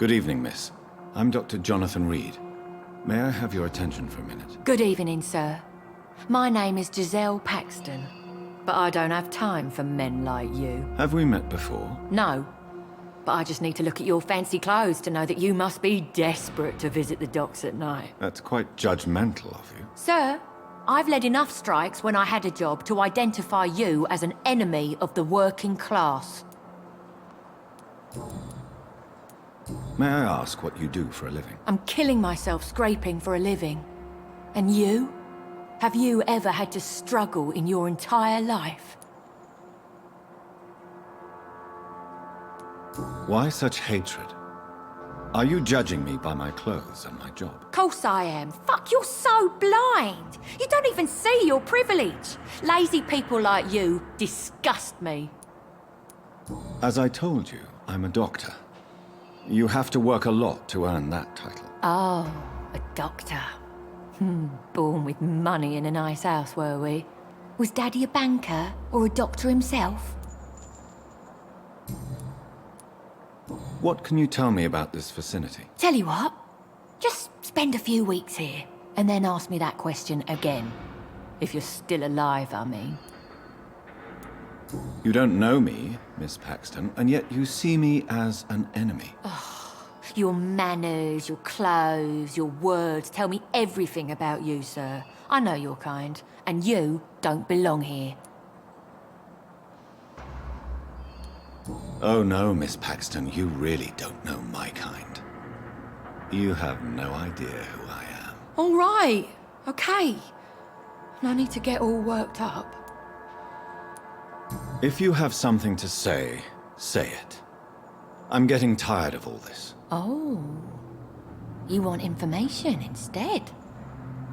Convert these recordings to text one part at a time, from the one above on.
Good evening, miss. I'm Dr. Jonathan Reid. May I have your attention for a minute? Good evening, sir. My name is Giselle Paxton, but I don't have time for men like you. Have we met before? No, but I just need to look at your fancy clothes to know that you must be desperate to visit the docks at night. That's quite judgmental of you. Sir, I've led enough strikes when I had a job to identify you as an enemy of the working class. May I ask what you do for a living? I'm killing myself scraping for a living. And you? Have you ever had to struggle in your entire life? Why such hatred? Are you judging me by my clothes and my job? Course I am. Fuck, you're so blind. You don't even see your privilege. Lazy people like you disgust me. As I told you, I'm a doctor. You have to work a lot to earn that title. Oh, a doctor. Born with money in a nice house, were we? Was Daddy a banker or a doctor himself? What can you tell me about this vicinity? Tell you what, just spend a few weeks here, and then ask me that question again. If you're still alive, I mean. You don't know me, Miss Paxton, and yet you see me as an enemy. Your manners, your clothes, your words tell me everything about you, sir. I know your kind, and you don't belong here. Oh no, Miss Paxton, you really don't know my kind. You have no idea who I am. All right, okay. No need to get all worked up. If you have something to say, say it. I'm getting tired of all this. Oh, you want information instead?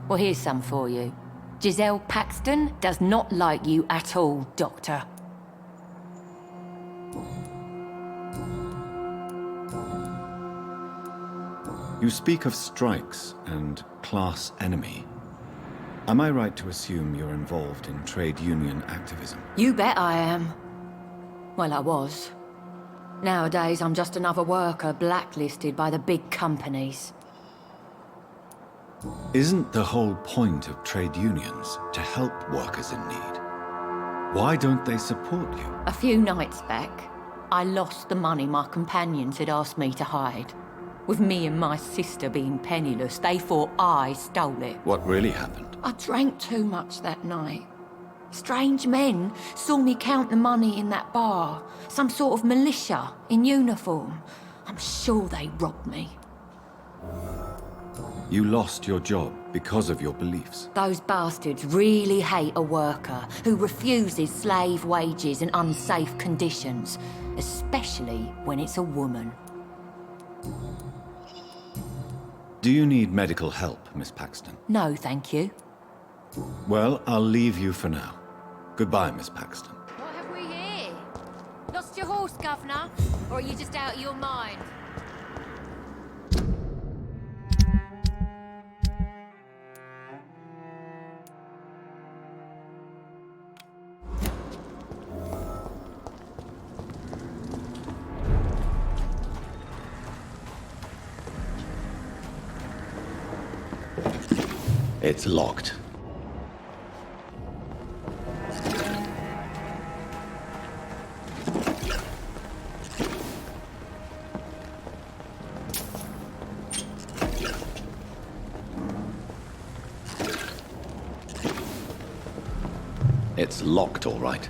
Well, here's some for you. Giselle Paxton does not like you at all, Doctor. You speak of strikes and class enemy. Am I right to assume you're involved in trade union activism? You bet I am. Well, I was. Nowadays, I'm just another worker blacklisted by the big companies. Isn't the whole point of trade unions to help workers in need? Why don't they support you? A few nights back, I lost the money my companions had asked me to hide. With me and my sister being penniless, they thought I stole it. What really happened? I drank too much that night. Strange men saw me count the money in that bar. Some sort of militia in uniform. I'm sure they robbed me. You lost your job because of your beliefs. Those bastards really hate a worker who refuses slave wages and unsafe conditions, especially when it's a woman. Do you need medical help, Miss Paxton? No, thank you. Well, I'll leave you for now. Goodbye, Miss Paxton. What have we here? Lost your horse, Governor? Or are you just out of your mind? It's locked. It's locked, all right.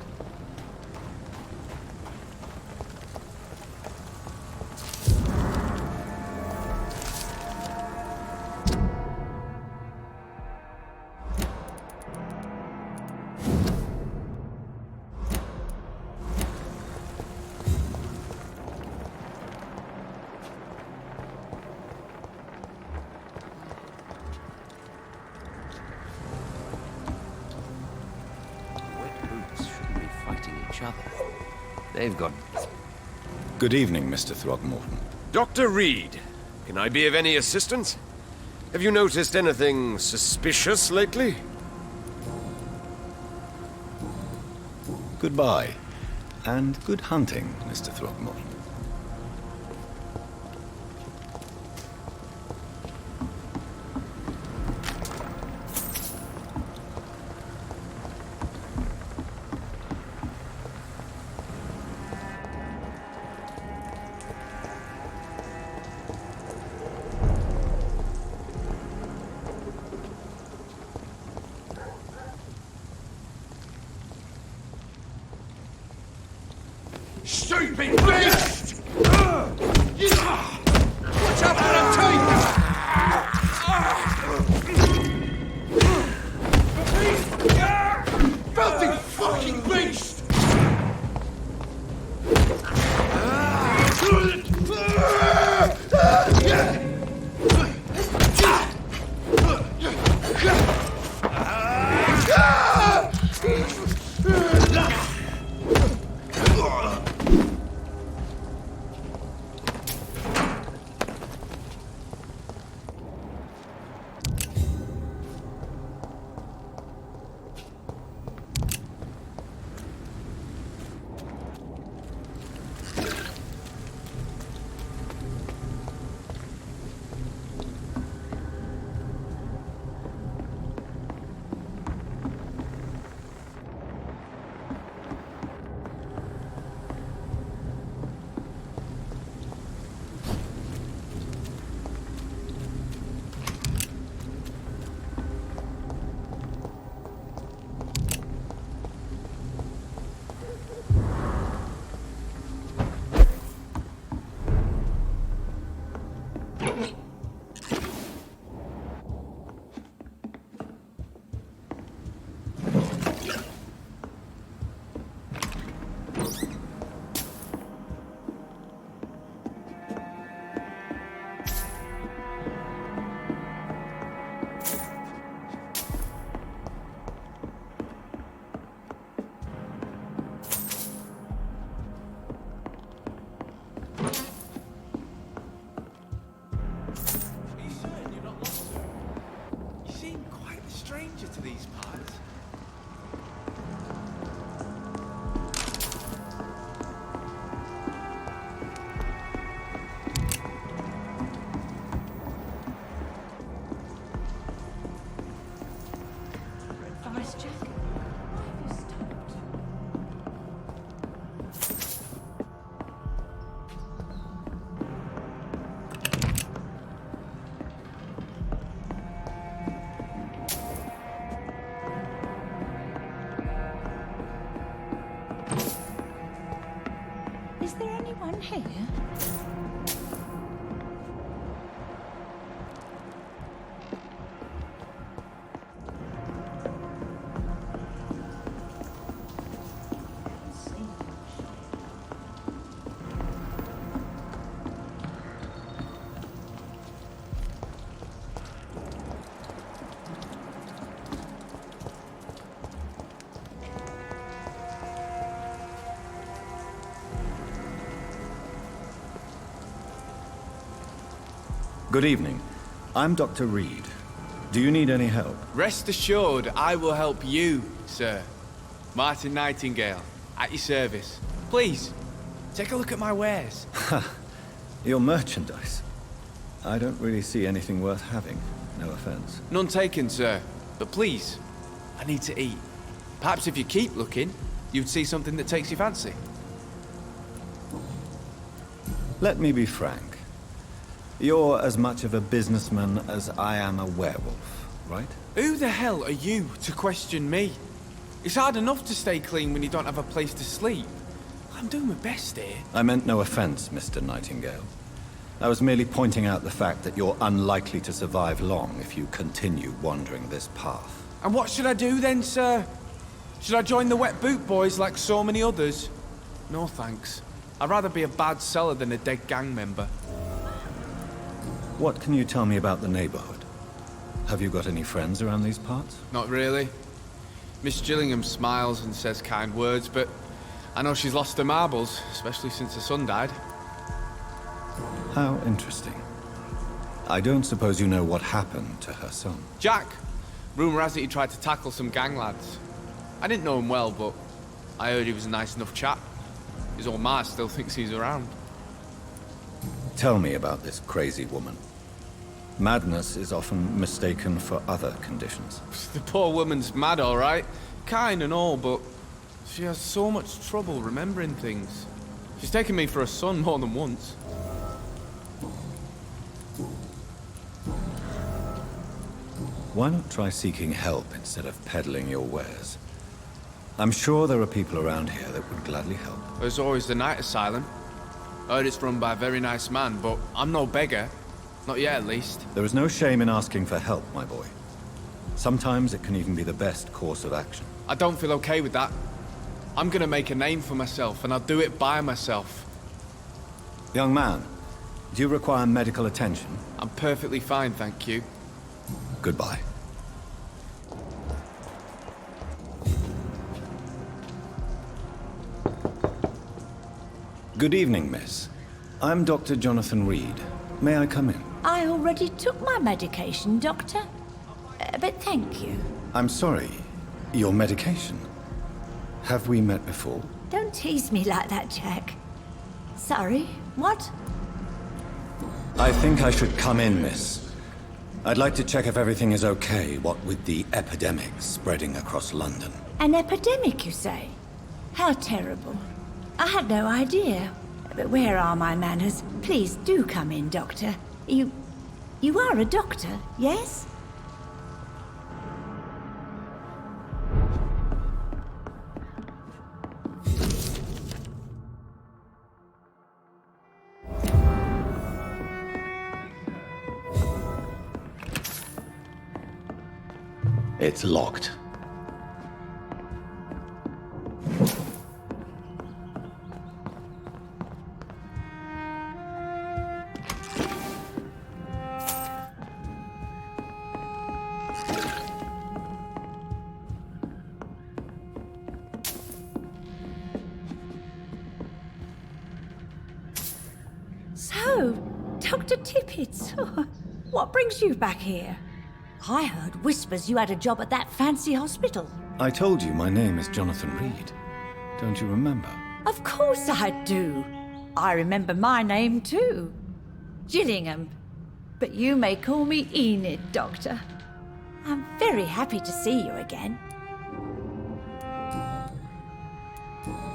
They've got... Good evening, Mr. Throgmorton. Dr. Reid, can I be of any assistance? Have you noticed anything suspicious lately? To these parts. Vice Jack, why have you stopped? Is there anyone here? Good evening. I'm Dr. Reid. Do you need any help? Rest assured, I will help you, sir. Martin Nightingale, at your service. Please, take a look at my wares. Your merchandise. I don't really see anything worth having. No offense. None taken, sir. But please, I need to eat. Perhaps if you keep looking, you'd see something that takes your fancy. Let me be frank. You're as much of a businessman as I am a werewolf, right? Who the hell are you to question me? It's hard enough to stay clean when you don't have a place to sleep. I'm doing my best here. I meant no offense, Mr. Nightingale. I was merely pointing out the fact that you're unlikely to survive long if you continue wandering this path. And what should I do then, sir? Should I join the Wet Boot Boys like so many others? No thanks. I'd rather be a bad seller than a dead gang member. What can you tell me about the neighborhood? Have you got any friends around these parts? Not really. Miss Gillingham smiles and says kind words, but I know she's lost her marbles, especially since her son died. How interesting. I don't suppose you know what happened to her son. Jack! Rumour has it he tried to tackle some gang lads. I didn't know him well, but I heard he was a nice enough chap. His old ma still thinks he's around. Tell me about this crazy woman. Madness is often mistaken for other conditions. The poor woman's mad, all right. Kind and all, but she has so much trouble remembering things. She's taken me for a son more than once. Why not try seeking help instead of peddling your wares? I'm sure there are people around here that would gladly help. There's always the night asylum. Heard it's run by a very nice man, but I'm no beggar. Not yet, at least. There is no shame in asking for help, my boy. Sometimes it can even be the best course of action. I don't feel okay with that. I'm gonna make a name for myself, and I'll do it by myself. Young man, do you require medical attention? I'm perfectly fine, thank you. Goodbye. Good evening, miss. I'm Dr. Jonathan Reid. May I come in? I already took my medication, Doctor. But thank you. I'm sorry. Your medication? Have we met before? Don't tease me like that, Jack. Sorry, what? I think I should come in, miss. I'd like to check if everything is okay, what with the epidemic spreading across London. An epidemic, you say? How terrible. I had no idea. But where are my manners? Please do come in, Doctor. You are a doctor, yes? It's locked. So, Dr. Tippett, what brings you back here? I heard whispers you had a job at that fancy hospital. I told you my name is Jonathan Reid. Don't you remember? Of course I do. I remember my name too. Gillingham. But you may call me Enid, Doctor. I'm very happy to see you again.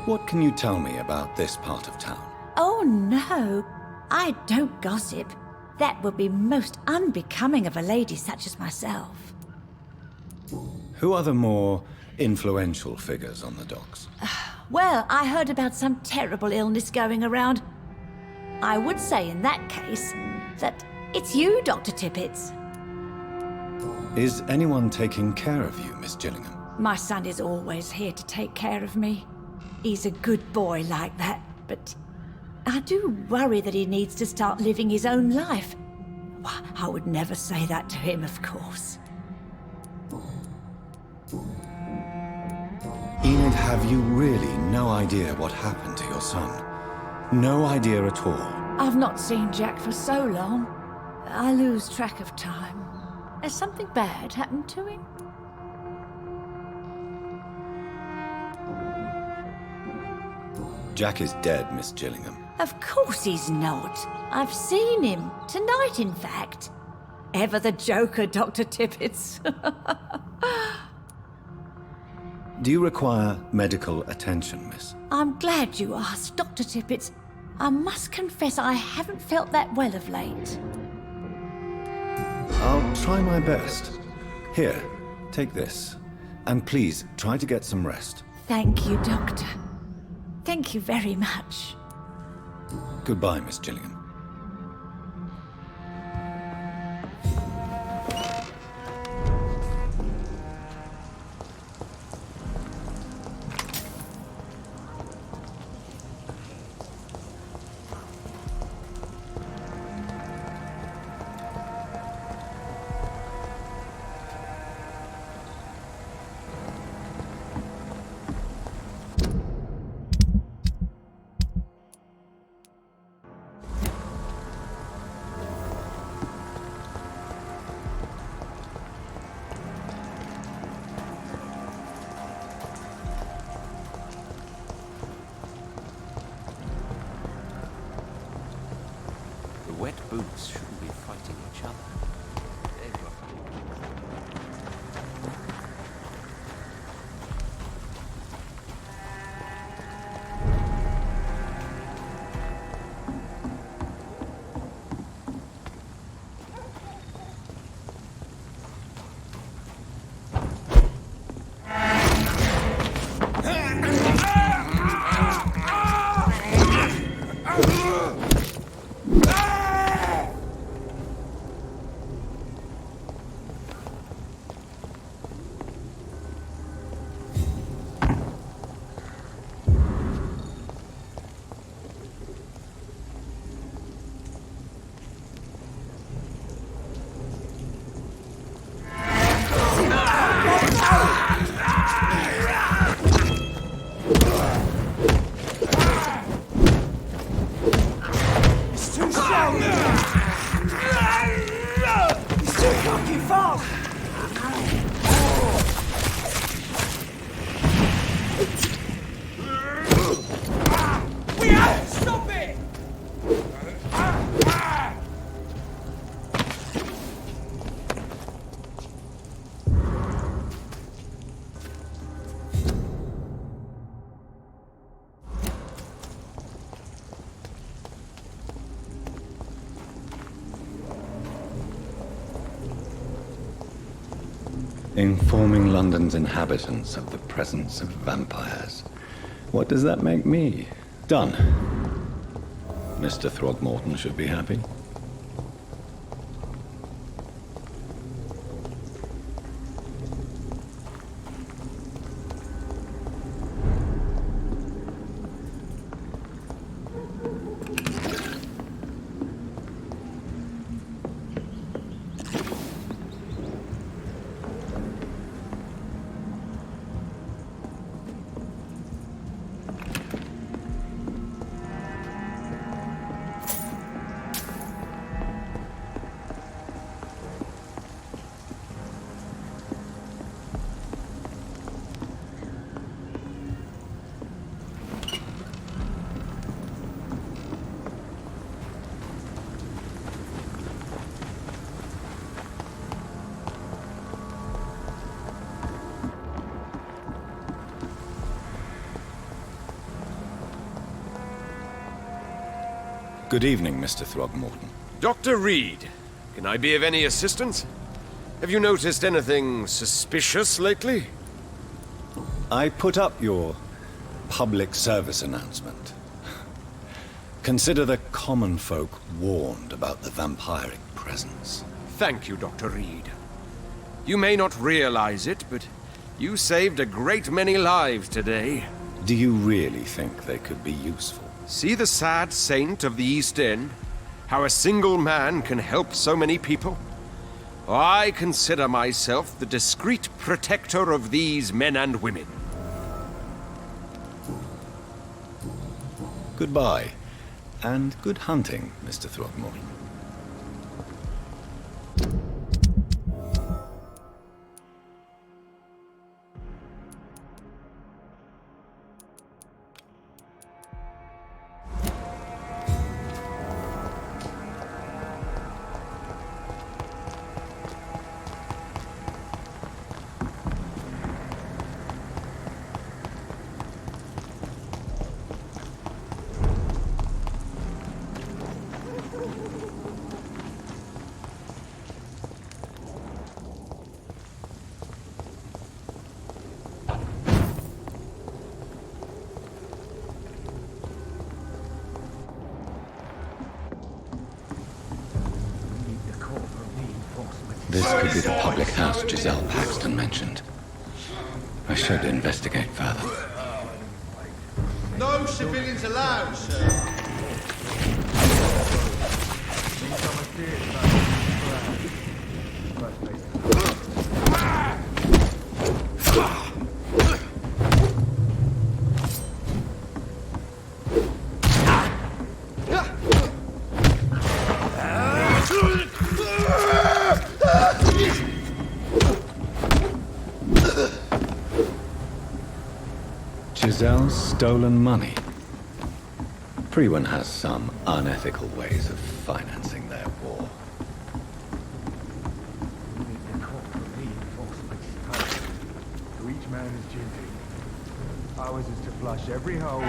What can you tell me about this part of town? Oh no, I don't gossip. That would be most unbecoming of a lady such as myself. Who are the more influential figures on the docks? Well, I heard about some terrible illness going around. I would say in that case that it's you, Dr. Tippett. Is anyone taking care of you, Miss Gillingham? My son is always here to take care of me. He's a good boy like that, but I do worry that he needs to start living his own life. Well, I would never say that to him, of course. Enid, have you really no idea what happened to your son? No idea at all? I've not seen Jack for so long. I lose track of time. Has something bad happened to him? Jack is dead, Miss Gillingham. Of course he's not. I've seen him. Tonight, in fact. Ever the joker, Dr. Tippett. Do you require medical attention, miss? I'm glad you asked, Dr. Tippett. I must confess I haven't felt that well of late. I'll try my best. Here, take this. And please, try to get some rest. Thank you, Doctor. Thank you very much. Goodbye, Miss Gillingham. Wet boots shouldn't be fighting each other. There you Informing London's inhabitants of the presence of vampires. What does that make me? Done. Mr. Throgmorton should be happy. Good evening, Mr. Throgmorton. Dr. Reid, can I be of any assistance? Have you noticed anything suspicious lately? I put up your public service announcement. Consider the common folk warned about the vampiric presence. Thank you, Dr. Reid. You may not realize it, but you saved a great many lives today. Do you really think they could be useful? See the sad saint of the East End? How a single man can help so many people? I consider myself the discreet protector of these men and women. Goodbye, and good hunting, Mr. Throgmorton. This could be the public house Giselle Paxton mentioned. I should investigate further. No civilians allowed, sir. Giselle's stolen money. Priwen has some unethical ways of financing their war. To each man his duty. Ours is to flush every hole.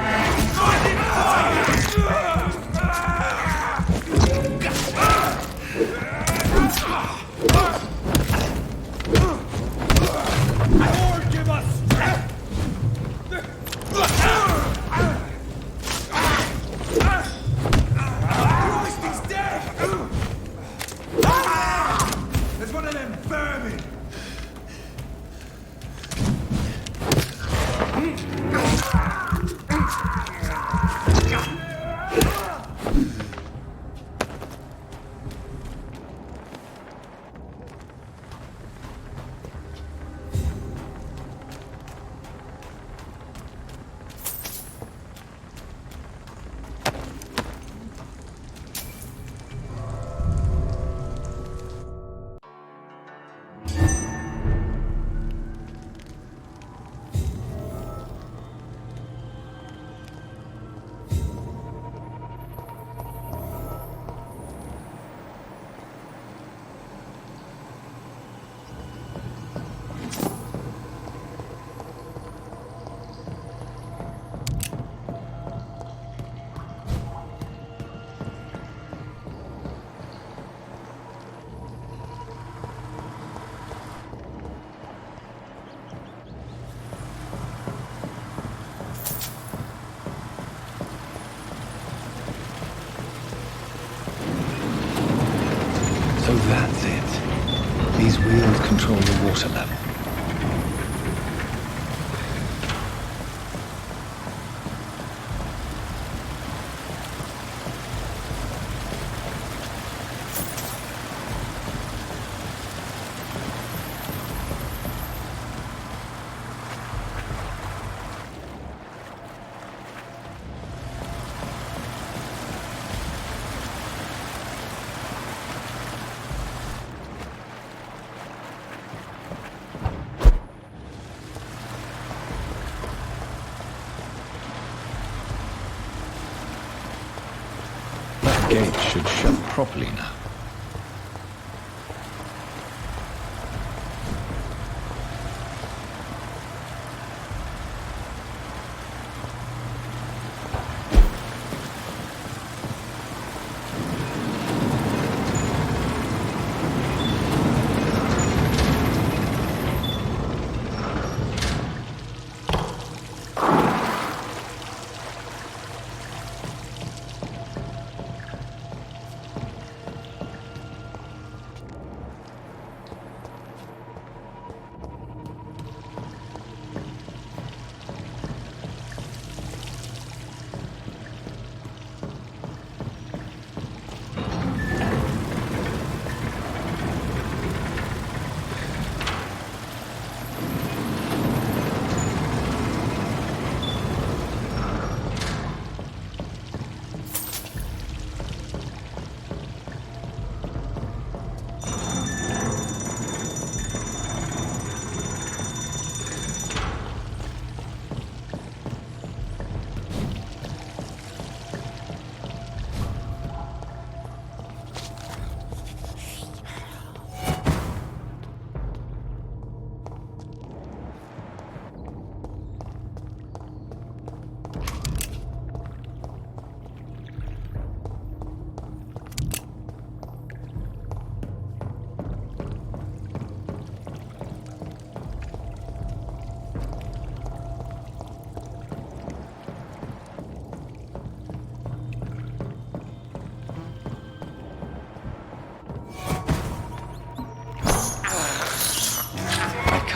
There's one of them vermin! So that's it. These wheels control the water level. That gate should shut properly now.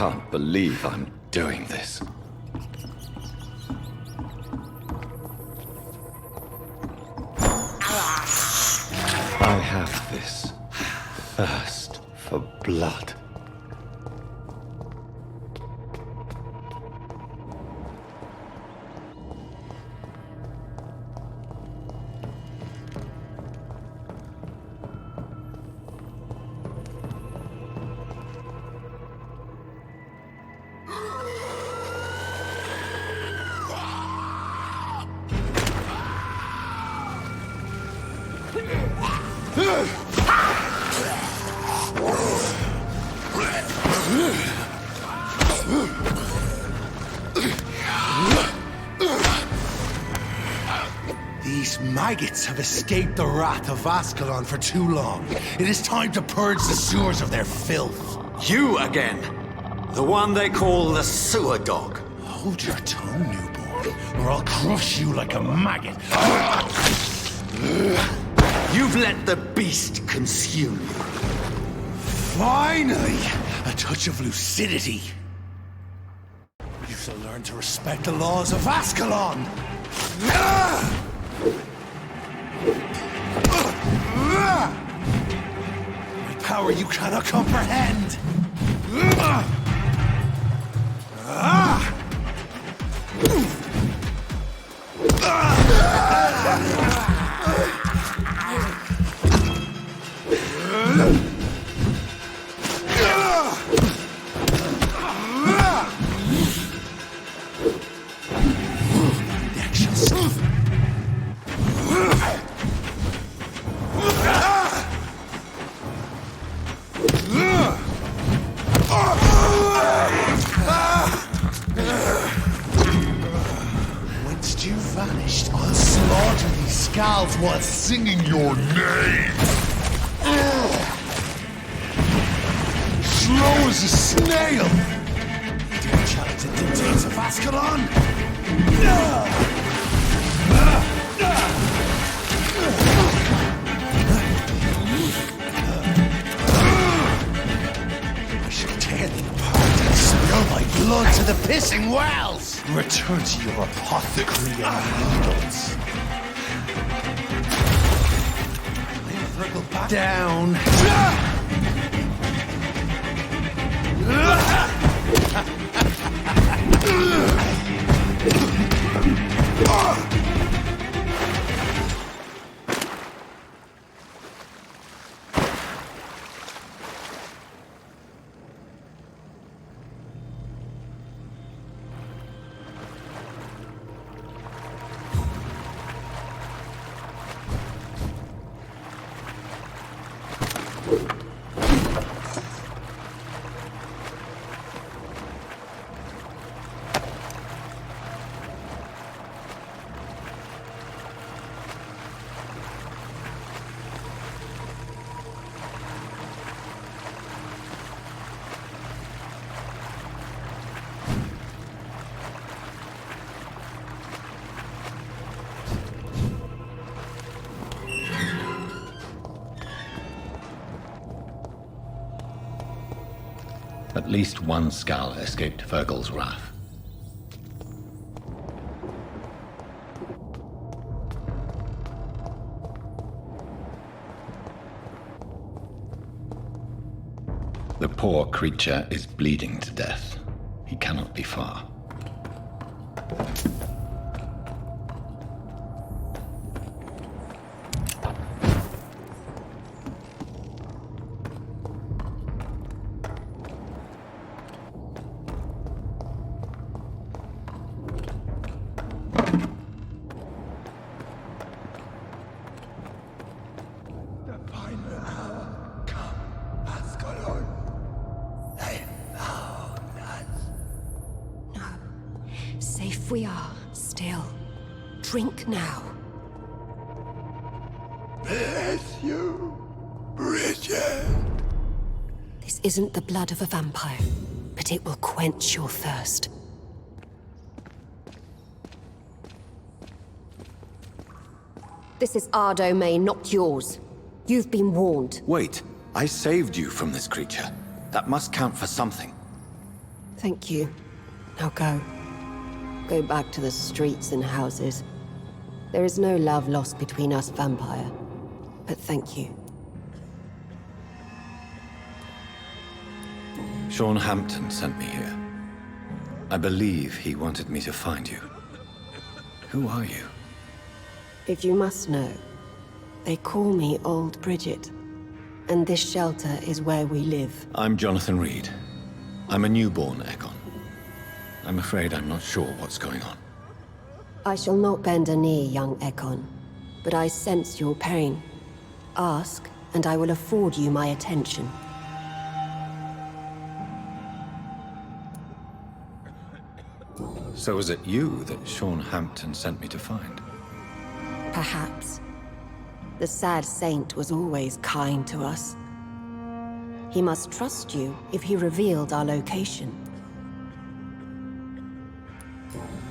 can't believe I'm doing this. I have this thirst for blood. These maggots have escaped the wrath of Ascalon for too long. It is time to purge the sewers of their filth. You again! The one they call the sewer dog. Hold your tongue, newborn, or I'll crush you like a maggot. You've let the beast consume you. Finally! A touch of lucidity. You shall learn to respect the laws of Ascalon! My power you cannot comprehend! Once you vanished, I'll slaughter these Skals while singing your name! Slow as a snail! Dare challenge the dictates of Ascalon? I shall tear thee apart and spill my blood to the pissing wells! Return to your apothecary and needles. Wriggle back down. At least one Skal escaped Virgil's wrath. The poor creature is bleeding to death. He cannot be far. Safe we are, still. Drink now. Bless you, Bridget. This isn't the blood of a vampire, but it will quench your thirst. This is our domain, not yours. You've been warned. Wait, I saved you from this creature. That must count for something. Thank you. Now go. Go back to the streets and houses. There is no love lost between us, Vampire. But thank you. Sean Hampton sent me here. I believe he wanted me to find you. Who are you? If you must know, they call me Old Bridget. And this shelter is where we live. I'm Jonathan Reid. I'm a newborn Ekon. I'm afraid I'm not sure what's going on. I shall not bend a knee, young Ekon. But I sense your pain. Ask, and I will afford you my attention. So is it you that Sean Hampton sent me to find? Perhaps. The sad saint was always kind to us. He must trust you if he revealed our location.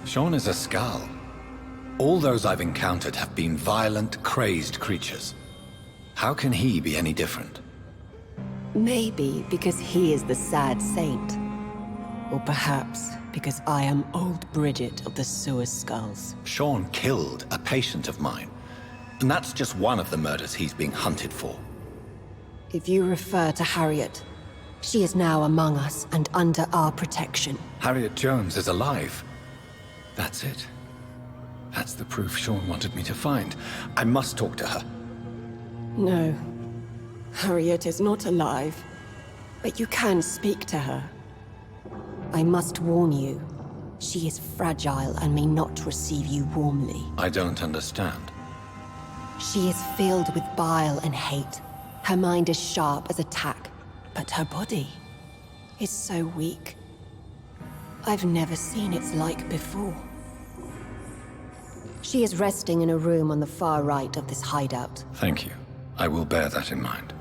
Sean is a Skal. All those I've encountered have been violent, crazed creatures. How can he be any different? Maybe because he is the sad saint. Or perhaps because I am Old Bridget of the Sewer Skals. Sean killed a patient of mine. And that's just one of the murders he's being hunted for. If you refer to Harriet, she is now among us and under our protection. Harriet Jones is alive. That's it. That's the proof Sean wanted me to find. I must talk to her. No. Harriet is not alive. But you can speak to her. I must warn you. She is fragile and may not receive you warmly. I don't understand. She is filled with bile and hate. Her mind is sharp as a tack, but her body is so weak. I've never seen its like before. She is resting in a room on the far right of this hideout. Thank you. I will bear that in mind.